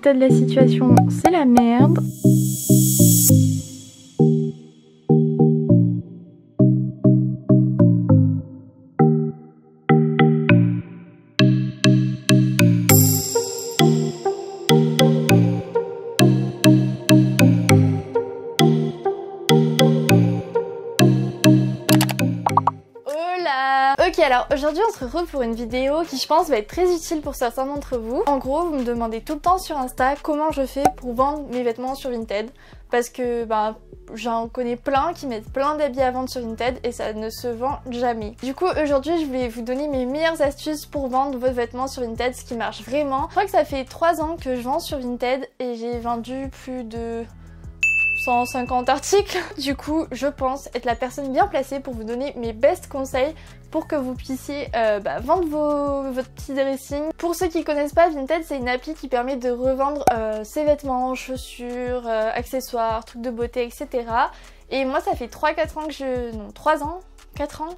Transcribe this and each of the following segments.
l'état de la situation, c'est la merde. Ok, alors aujourd'hui on se retrouve pour une vidéo qui je pense va être très utile pour certains d'entre vous. En gros, vous me demandez tout le temps sur Insta comment je fais pour vendre mes vêtements sur Vinted. Parce que j'en connais plein qui mettent plein d'habits à vendre sur Vinted et ça ne se vend jamais. Du coup aujourd'hui je vais vous donner mes meilleures astuces pour vendre vos vêtements sur Vinted, ce qui marche vraiment. Je crois que ça fait 3 ans que je vends sur Vinted et j'ai vendu plus de 150 articles. Du coup, je pense être la personne bien placée pour vous donner mes best conseils pour que vous puissiez vendre votre petit dressing. Pour ceux qui connaissent pas, Vinted c'est une appli qui permet de revendre ses vêtements, chaussures, accessoires, trucs de beauté, etc. Et moi ça fait 3-4 ans que je... Non, 3 ans 4 ans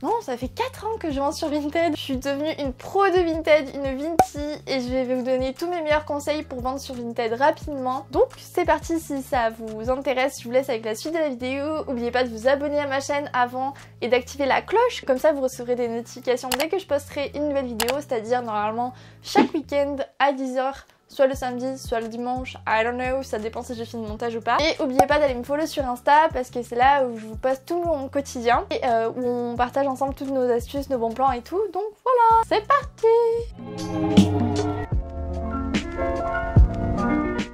Non, ça fait 4 ans que je vends sur Vinted. Je suis devenue une pro de Vinted, une Vinti, et je vais vous donner tous mes meilleurs conseils pour vendre sur Vinted rapidement. Donc c'est parti, si ça vous intéresse, je vous laisse avec la suite de la vidéo. N'oubliez pas de vous abonner à ma chaîne avant et d'activer la cloche, comme ça vous recevrez des notifications dès que je posterai une nouvelle vidéo, c'est-à-dire normalement chaque week-end à 10 h. Soit le samedi, soit le dimanche, I don't know, ça dépend si j'ai fini le montage ou pas. Et n'oubliez pas d'aller me follow sur Insta parce que c'est là où je vous poste tout mon quotidien et où on partage ensemble toutes nos astuces, nos bons plans et tout. Donc voilà, c'est parti!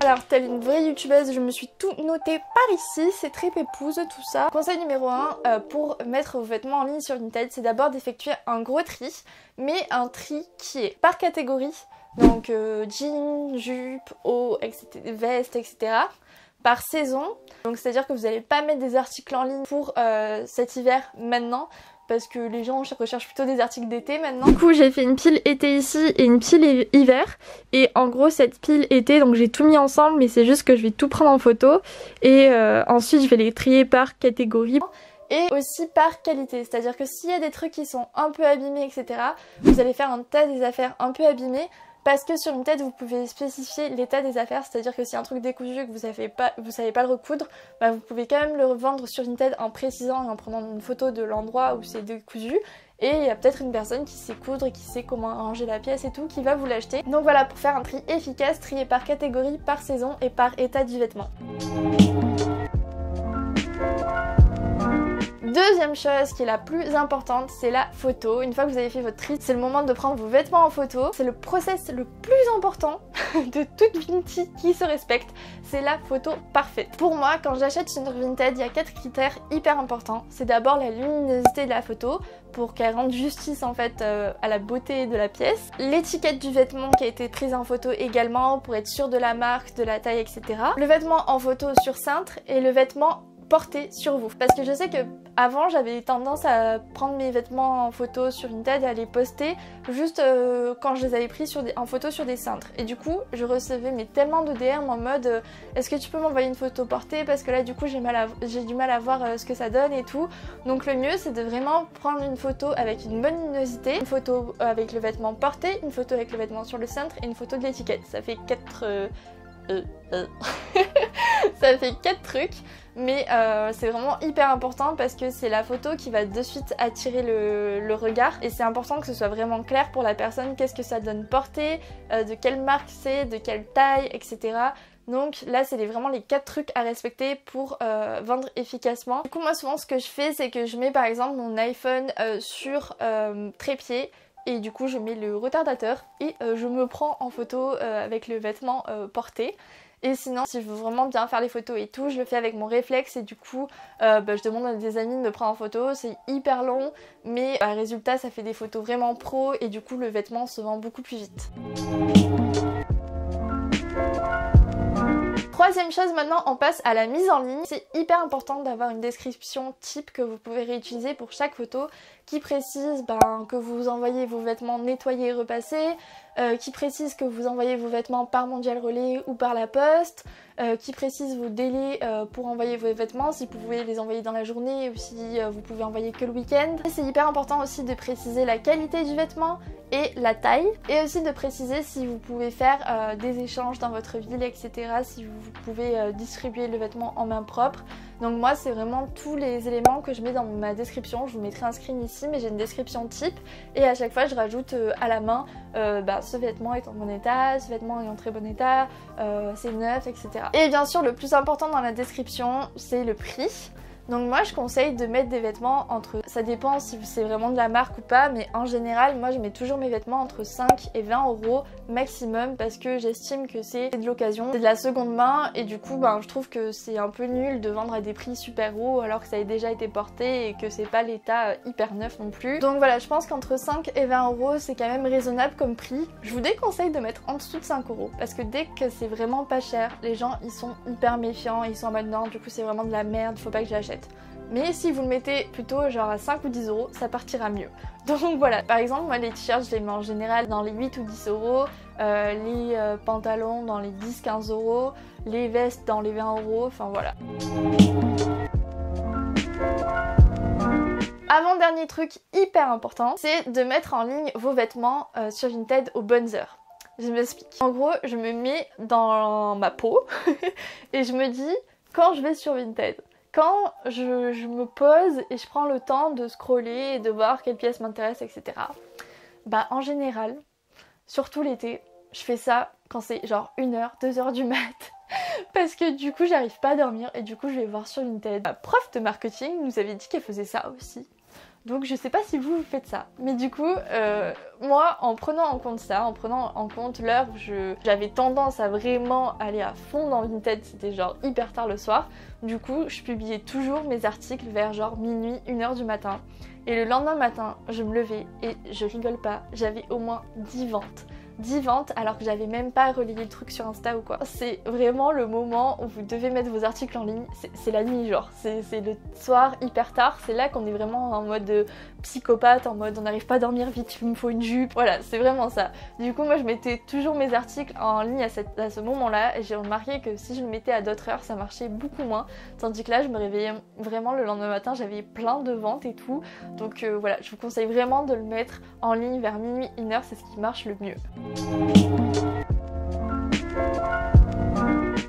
Alors telle une vraie youtubeuse, je me suis tout noté par ici, c'est très pépouse tout ça. Conseil numéro 1 pour mettre vos vêtements en ligne sur Vinted, c'est d'abord d'effectuer un gros tri, mais un tri qui est par catégorie. Donc jeans, jupes, haut, etc., vestes, etc. par saison. Donc c'est à dire que vous n'allez pas mettre des articles en ligne pour cet hiver maintenant, parce que les gens recherchent plutôt des articles d'été maintenant. Du coup j'ai fait une pile été ici et une pile hiver. Et en gros cette pile été, donc j'ai tout mis ensemble, mais c'est juste que je vais tout prendre en photo. Et ensuite je vais les trier par catégorie. Et aussi par qualité, c'est-à-dire que s'il y a des trucs qui sont un peu abîmés, etc., vous allez faire un tas des affaires un peu abîmées. Parce que sur Vinted, vous pouvez spécifier l'état des affaires, c'est-à-dire que si un truc décousu que vous savez pas le recoudre, vous pouvez quand même le revendre sur Vinted en précisant et en prenant une photo de l'endroit où c'est décousu. Et il y a peut-être une personne qui sait coudre et qui sait comment arranger la pièce et tout, qui va vous l'acheter. Donc voilà, pour faire un tri efficace, trier par catégorie, par saison et par état du vêtement. Deuxième chose qui est la plus importante, c'est la photo. Une fois que vous avez fait votre tri, c'est le moment de prendre vos vêtements en photo. C'est le process le plus important de toute Vinti qui se respecte, c'est la photo parfaite. Pour moi, quand j'achète sur Vinted, il y a 4 critères hyper importants. C'est d'abord la luminosité de la photo, pour qu'elle rende justice en fait à la beauté de la pièce. L'étiquette du vêtement qui a été prise en photo également, pour être sûr de la marque, de la taille, etc. Le vêtement en photo sur cintre et le vêtement porté sur vous. Parce que je sais que avant j'avais tendance à prendre mes vêtements en photo sur Vinted et à les poster juste quand je les avais pris en photo sur des cintres. Et du coup je recevais tellement de DM en mode est-ce que tu peux m'envoyer une photo portée parce que là du coup j'ai du mal à voir ce que ça donne et tout. Donc le mieux c'est de vraiment prendre une photo avec une bonne luminosité, une photo avec le vêtement porté, une photo avec le vêtement sur le cintre et une photo de l'étiquette. Ça fait 4... ça fait 4 trucs, mais c'est vraiment hyper important parce que c'est la photo qui va de suite attirer le regard et c'est important que ce soit vraiment clair pour la personne, qu'est-ce que ça donne porter, de quelle marque c'est, de quelle taille, etc. Donc là c'est vraiment les 4 trucs à respecter pour vendre efficacement. Du coup moi souvent ce que je fais c'est que je mets par exemple mon iPhone sur trépied. Et du coup je mets le retardateur et je me prends en photo avec le vêtement porté. Et sinon si je veux vraiment bien faire les photos et tout, je le fais avec mon réflexe et du coup je demande à des amis de me prendre en photo. C'est hyper long mais résultat ça fait des photos vraiment pro et du coup le vêtement se vend beaucoup plus vite. Troisième chose, maintenant on passe à la mise en ligne. C'est hyper important d'avoir une description type que vous pouvez réutiliser pour chaque photo qui précise que vous envoyez vos vêtements nettoyés et repassés, qui précise que vous envoyez vos vêtements par Mondial Relais ou par la poste, qui précise vos délais pour envoyer vos vêtements, si vous pouvez les envoyer dans la journée ou si vous pouvez envoyer que le week-end. C'est hyper important aussi de préciser la qualité du vêtement et la taille, et aussi de préciser si vous pouvez faire des échanges dans votre ville, etc. Si vous pouvez distribuer le vêtement en main propre. Donc moi c'est vraiment tous les éléments que je mets dans ma description. Je vous mettrai un screen ici, mais j'ai une description type et à chaque fois je rajoute à la main ce vêtement est en bon état, ce vêtement est en très bon état, c'est neuf, etc. Et bien sûr le plus important dans la description c'est le prix. Donc moi je conseille de mettre des vêtements entre, ça dépend si c'est vraiment de la marque ou pas, mais en général moi je mets toujours mes vêtements entre 5 et 20 euros maximum parce que j'estime que c'est de l'occasion, c'est de la seconde main et du coup je trouve que c'est un peu nul de vendre à des prix super hauts alors que ça a déjà été porté et que c'est pas l'état hyper neuf non plus. Donc voilà, je pense qu'entre 5 et 20 euros c'est quand même raisonnable comme prix. Je vous déconseille de mettre en dessous de 5 euros parce que dès que c'est vraiment pas cher, les gens ils sont hyper méfiants, ils sont en mode non du coup c'est vraiment de la merde, faut pas que je l'achète. Mais si vous le mettez plutôt genre à 5 ou 10 euros, ça partira mieux. Donc voilà, par exemple moi les t-shirts je les mets en général dans les 8 ou 10 euros, les pantalons dans les 10-15 euros, les vestes dans les 20 euros, enfin voilà. Avant-dernier truc hyper important, c'est de mettre en ligne vos vêtements sur Vinted aux bonnes heures. Je m'explique. En gros, je me mets dans ma peau et je me dis quand je vais sur Vinted, quand je me pose et je prends le temps de scroller et de voir quelles pièces m'intéressent, etc. En général, surtout l'été, je fais ça quand c'est genre 1h, 2h du mat. Parce que du coup j'arrive pas à dormir et du coup je vais voir sur Vinted. Ma prof de marketing nous avait dit qu'elle faisait ça aussi. Donc je sais pas si vous faites ça. Mais du coup, moi en prenant en compte ça, en prenant en compte l'heure où j'avais tendance à vraiment aller à fond dans Vinted, c'était genre hyper tard le soir. Du coup, je publiais toujours mes articles vers genre minuit, 1h du matin. Et le lendemain matin, je me levais et je rigole pas, j'avais au moins 10 ventes. 10 ventes alors que j'avais même pas relayé le truc sur Insta ou quoi. C'est vraiment le moment où vous devez mettre vos articles en ligne, c'est la nuit genre, c'est le soir hyper tard, c'est là qu'on est vraiment en mode psychopathe, en mode on n'arrive pas à dormir vite, il me faut une jupe, voilà c'est vraiment ça. Du coup moi je mettais toujours mes articles en ligne à ce moment là et j'ai remarqué que si je le mettais à d'autres heures ça marchait beaucoup moins, tandis que là je me réveillais vraiment le lendemain matin, j'avais plein de ventes et tout, donc voilà je vous conseille vraiment de le mettre en ligne vers minuit, 1h, c'est ce qui marche le mieux.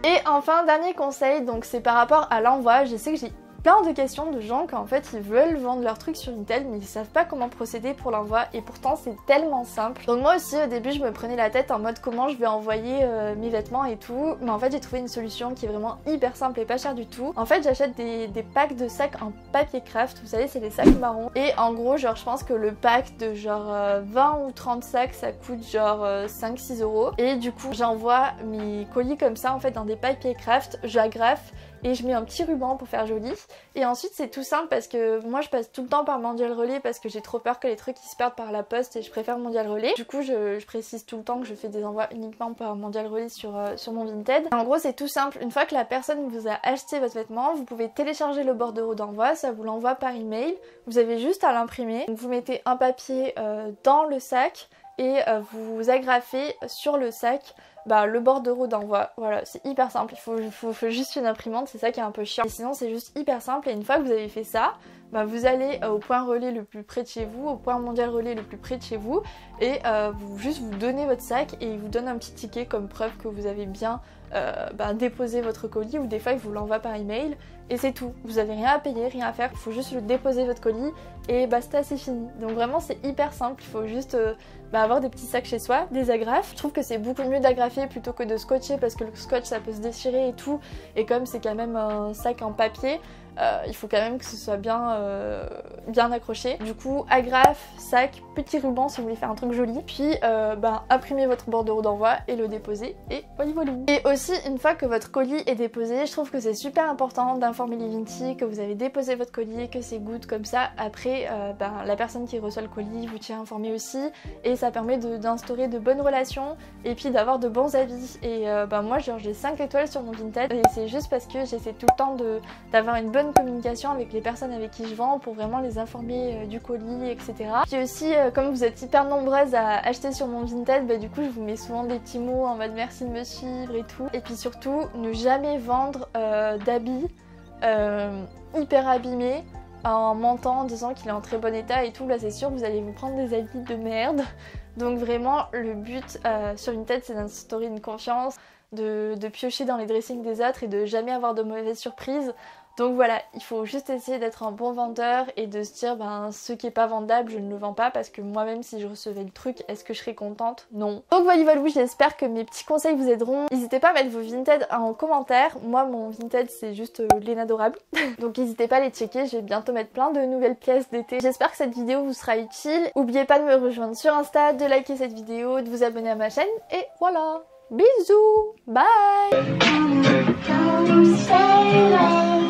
Et enfin dernier conseil, donc c'est par rapport à l'envoi. Je sais que j'ai plein de questions de gens qu'en fait ils veulent vendre leurs trucs sur Vinted mais ils savent pas comment procéder pour l'envoi et pourtant c'est tellement simple. Donc moi aussi au début je me prenais la tête en mode comment je vais envoyer mes vêtements et tout, mais en fait j'ai trouvé une solution qui est vraiment hyper simple et pas chère du tout. En fait j'achète des packs de sacs en papier craft, vous savez c'est les sacs marrons, et en gros genre je pense que le pack de genre 20 ou 30 sacs ça coûte genre 5-6 euros et du coup j'envoie mes colis comme ça en fait dans des papiers craft, j'agrafe et je mets un petit ruban pour faire joli. Et ensuite c'est tout simple parce que moi je passe tout le temps par Mondial Relais parce que j'ai trop peur que les trucs ils se perdent par la poste et je préfère Mondial Relais. Du coup je précise tout le temps que je fais des envois uniquement par Mondial Relais sur mon Vinted. En gros c'est tout simple, une fois que la personne vous a acheté votre vêtement, vous pouvez télécharger le bordereau d'envoi, ça vous l'envoie par email. Vous avez juste à l'imprimer, vous mettez un papier dans le sac et vous agrafez sur le sac le bordereau d'envoi. Voilà, c'est hyper simple, il faut juste une imprimante, c'est ça qui est un peu chiant. Et sinon c'est juste hyper simple et une fois que vous avez fait ça, vous allez au point relais le plus près de chez vous, au point Mondial Relais le plus près de chez vous et vous donnez votre sac et il vous donne un petit ticket comme preuve que vous avez bien déposé votre colis, ou des fois il vous l'envoie par email et c'est tout. Vous avez rien à payer, rien à faire, il faut juste le déposer votre colis et basta, c'est fini. Donc vraiment c'est hyper simple, il faut juste avoir des petits sacs chez soi, des agrafes. Je trouve que c'est beaucoup mieux d'agrafer plutôt que de scotcher parce que le scotch ça peut se déchirer et tout, et comme c'est quand même un sac en papier, il faut quand même que ce soit bien accroché. Du coup agrafe, sac, petit ruban si vous voulez faire un truc joli, puis imprimez votre bordereau d'envoi et le déposez et voilà. Et aussi une fois que votre colis est déposé, je trouve que c'est super important d'informer les Vinti que vous avez déposé votre colis, que c'est good, comme ça après la personne qui reçoit le colis vous tient informé aussi et ça permet d'instaurer de bonnes relations et puis d'avoir de bons avis. Et moi genre j'ai 5 étoiles sur mon Vinted et c'est juste parce que j'essaie tout le temps d'avoir une bonne bonne communication avec les personnes avec qui je vends pour vraiment les informer du colis, etc. Puis aussi, comme vous êtes hyper nombreuses à acheter sur mon Vinted, bah, du coup je vous mets souvent des petits mots en mode merci de me suivre et tout. Et puis surtout, ne jamais vendre d'habits hyper abîmés en mentant, en disant qu'il est en très bon état et tout. Là c'est sûr, vous allez vous prendre des habits de merde. Donc vraiment, le but sur Vinted, c'est d'instaurer une confiance, de piocher dans les dressings des autres et de jamais avoir de mauvaises surprises. Donc voilà, il faut juste essayer d'être un bon vendeur et de se dire ben ce qui est pas vendable je ne le vends pas, parce que moi-même si je recevais le truc, est-ce que je serais contente? Non. Donc voilà, j'espère que mes petits conseils vous aideront. N'hésitez pas à mettre vos Vinted en commentaire. Moi mon Vinted c'est juste l'Inadorable. Donc n'hésitez pas à les checker, je vais bientôt mettre plein de nouvelles pièces d'été. J'espère que cette vidéo vous sera utile. N'oubliez pas de me rejoindre sur Insta, de liker cette vidéo, de vous abonner à ma chaîne et voilà. Bisous, bye. Don't say like